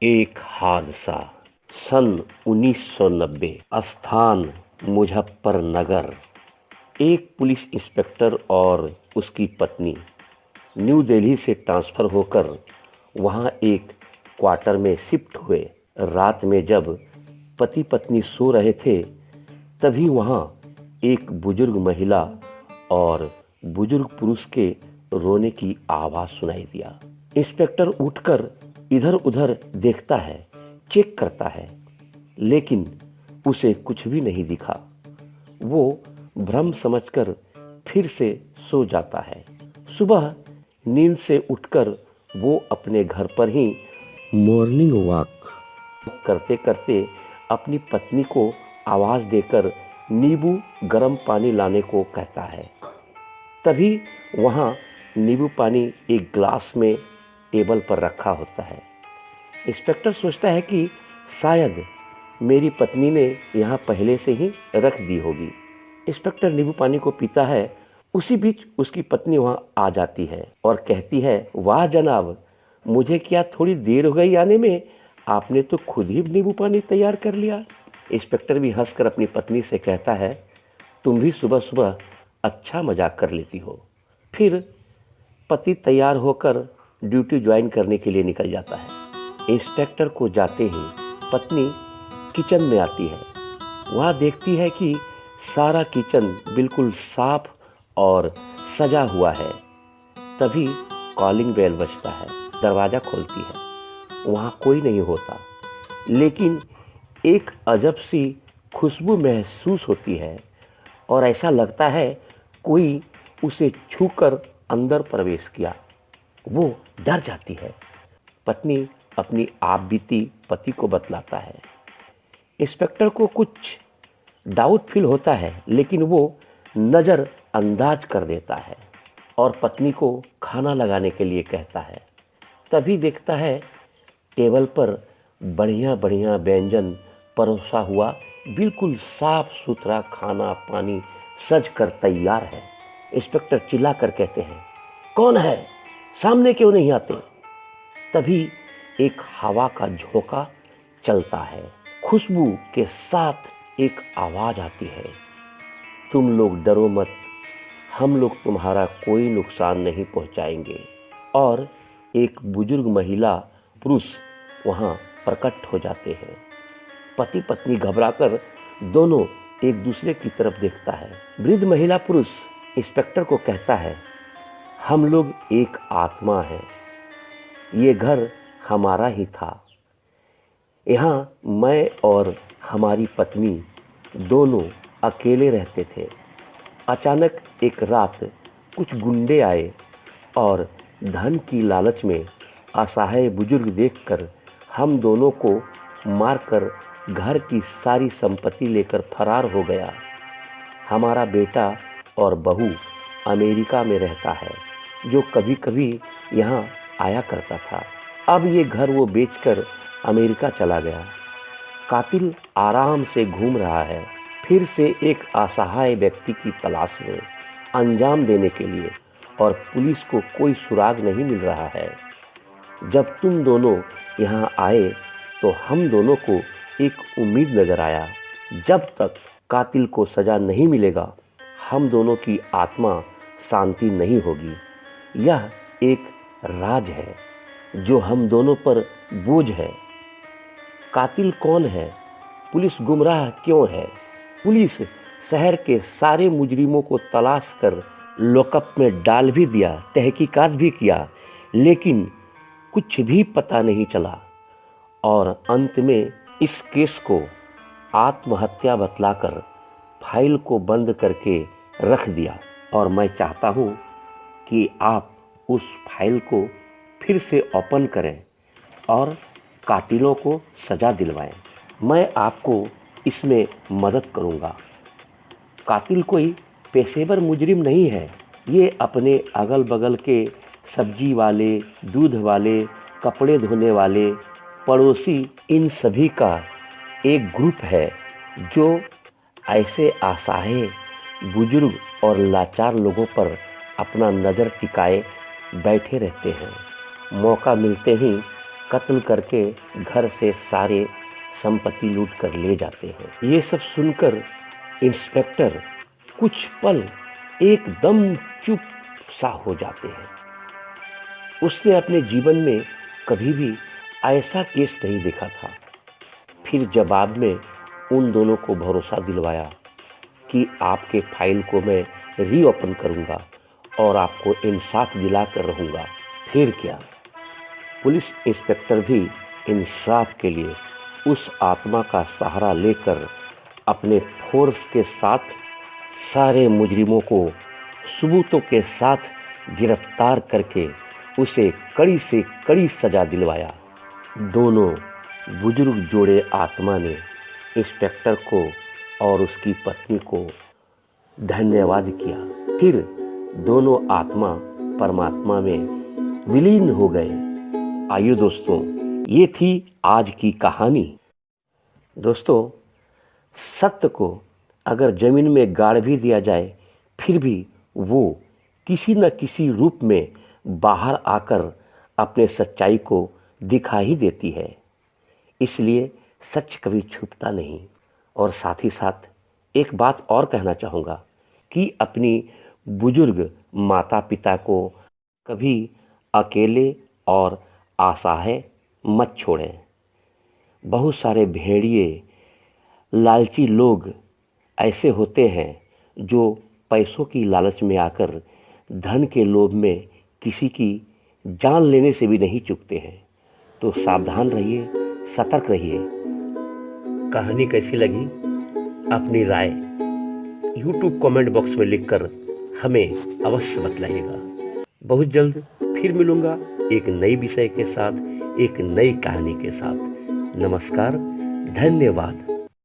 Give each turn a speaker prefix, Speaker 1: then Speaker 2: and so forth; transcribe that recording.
Speaker 1: एक हादसा। सन 1990। स्थान मुजफ्फरनगर। एक पुलिस इंस्पेक्टर और उसकी पत्नी न्यू दिल्ली से ट्रांसफ़र होकर वहाँ एक क्वार्टर में शिफ्ट हुए। रात में जब पति पत्नी सो रहे थे तभी वहाँ एक बुजुर्ग महिला और बुजुर्ग पुरुष के रोने की आवाज़ सुनाई दिया। इंस्पेक्टर उठकर इधर उधर देखता है, चेक करता है, लेकिन उसे कुछ भी नहीं दिखा। वो भ्रम समझकर फिर से सो जाता है। सुबह नींद से उठकर वो अपने घर पर ही मॉर्निंग वॉक करते करते अपनी पत्नी को आवाज़ देकर नींबू गर्म पानी लाने को कहता है। तभी वहाँ नींबू पानी एक ग्लास में टेबल पर रखा होता है। इंस्पेक्टर सोचता है कि शायद मेरी पत्नी ने यहाँ पहले से ही रख दी होगी। इंस्पेक्टर नींबू पानी को पीता है। उसी बीच उसकी पत्नी वहाँ आ जाती है और कहती है, वाह जनाब, मुझे क्या थोड़ी देर हो गई आने में, आपने तो खुद ही नींबू पानी तैयार कर लिया। इंस्पेक्टर भी हंसकर अपनी पत्नी से कहता है, तुम भी सुबह सुबह अच्छा मजाक कर लेती हो। फिर पति तैयार होकर ड्यूटी ज्वाइन करने के लिए निकल जाता है। इंस्पेक्टर को जाते ही पत्नी किचन में आती है। वहाँ देखती है कि सारा किचन बिल्कुल साफ और सजा हुआ है। तभी कॉलिंग बेल बजता है। दरवाज़ा खोलती है। वहाँ कोई नहीं होता, लेकिन एक अजब सी खुशबू महसूस होती है और ऐसा लगता है कोई उसे छूकर अंदर प्रवेश किया। वो डर जाती है। पत्नी अपनी आप बीती पति को बतलाता है। इंस्पेक्टर को कुछ डाउट फील होता है, लेकिन वो नज़र अंदाज कर देता है और पत्नी को खाना लगाने के लिए कहता है। तभी देखता है टेबल पर बढ़िया बढ़िया व्यंजन परोसा हुआ, बिल्कुल साफ सुथरा खाना पानी सज कर तैयार है। इंस्पेक्टर चिल्ला कर कहते हैं, कौन है, सामने क्यों नहीं आते। तभी एक हवा का झोंका चलता है। खुशबू के साथ एक आवाज़ आती है, तुम लोग डरो मत, हम लोग तुम्हारा कोई नुकसान नहीं पहुंचाएंगे। और एक बुजुर्ग महिला पुरुष वहां प्रकट हो जाते हैं। पति पत्नी घबराकर दोनों एक दूसरे की तरफ देखता है। वृद्ध महिला पुरुष इंस्पेक्टर को कहता है, हम लोग एक आत्मा है, ये घर हमारा ही था। यहाँ मैं और हमारी पत्नी दोनों अकेले रहते थे। अचानक एक रात कुछ गुंडे आए और धन की लालच में असहाय बुजुर्ग देखकर हम दोनों को मारकर घर की सारी संपत्ति लेकर फरार हो गया। हमारा बेटा और बहू अमेरिका में रहता है, जो कभी कभी यहाँ आया करता था। अब ये घर वो बेचकर अमेरिका चला गया। कातिल आराम से घूम रहा है, फिर से एक असहाय व्यक्ति की तलाश में अंजाम देने के लिए, और पुलिस को कोई सुराग नहीं मिल रहा है। जब तुम दोनों यहाँ आए तो हम दोनों को एक उम्मीद नजर आया, जब तक कातिल को सजा नहीं मिलेगा हम दोनों की आत्मा शांति नहीं होगी। यह एक राज है जो हम दोनों पर बोझ है। कातिल कौन है, पुलिस गुमराह क्यों है। पुलिस शहर के सारे मुजरिमों को तलाश कर लॉकअप में डाल भी दिया, तहकीकात भी किया, लेकिन कुछ भी पता नहीं चला। और अंत में इस केस को आत्महत्या बतलाकर फाइल को बंद करके रख दिया। और मैं चाहता हूँ कि आप उस फाइल को फिर से ओपन करें और कातिलों को सज़ा दिलवाएं। मैं आपको इसमें मदद करूँगा। कातिल कोई पेशेवर मुजरिम नहीं है, ये अपने अगल बगल के सब्जी वाले, दूध वाले, कपड़े धोने वाले, पड़ोसी, इन सभी का एक ग्रुप है जो ऐसे असहाय बुजुर्ग और लाचार लोगों पर अपना नज़र टिकाए बैठे रहते हैं। मौका मिलते ही कत्ल करके घर से सारे संपत्ति लूट कर ले जाते हैं। ये सब सुनकर इंस्पेक्टर कुछ पल एकदम चुप सा हो जाते हैं। उसने अपने जीवन में कभी भी ऐसा केस नहीं देखा था। फिर जवाब में उन दोनों को भरोसा दिलवाया कि आपके फाइल को मैं रीओपन करूंगा और आपको इंसाफ दिलाकर रहूंगा। फिर क्या, पुलिस इंस्पेक्टर भी इंसाफ के लिए उस आत्मा का सहारा लेकर अपने फोर्स के साथ सारे मुजरिमों को सबूतों के साथ गिरफ्तार करके उसे कड़ी से कड़ी सजा दिलवाया। दोनों बुजुर्ग जोड़े आत्मा ने इंस्पेक्टर को और उसकी पत्नी को धन्यवाद किया। फिर दोनों आत्मा परमात्मा में विलीन हो गए। आइए दोस्तों, ये थी आज की कहानी। दोस्तों, सत्य को अगर जमीन में गाड़ भी दिया जाए फिर भी वो किसी न किसी रूप में बाहर आकर अपने सच्चाई को दिखा ही देती है। इसलिए सच कभी छुपता नहीं। और साथ ही साथ एक बात और कहना चाहूँगा कि अपनी बुजुर्ग माता पिता को कभी अकेले और असहाय मत छोड़ें। बहुत सारे भेड़िए, लालची लोग ऐसे होते हैं जो पैसों की लालच में आकर धन के लोभ में किसी की जान लेने से भी नहीं चूकते हैं। तो सावधान रहिए, सतर्क रहिए। कहानी कैसी लगी अपनी राय YouTube कमेंट बॉक्स में लिखकर हमें अवश्य बतलाइएगा। बहुत जल्द फिर मिलूंगा एक नई विषय के साथ, एक नई कहानी के साथ। नमस्कार, धन्यवाद।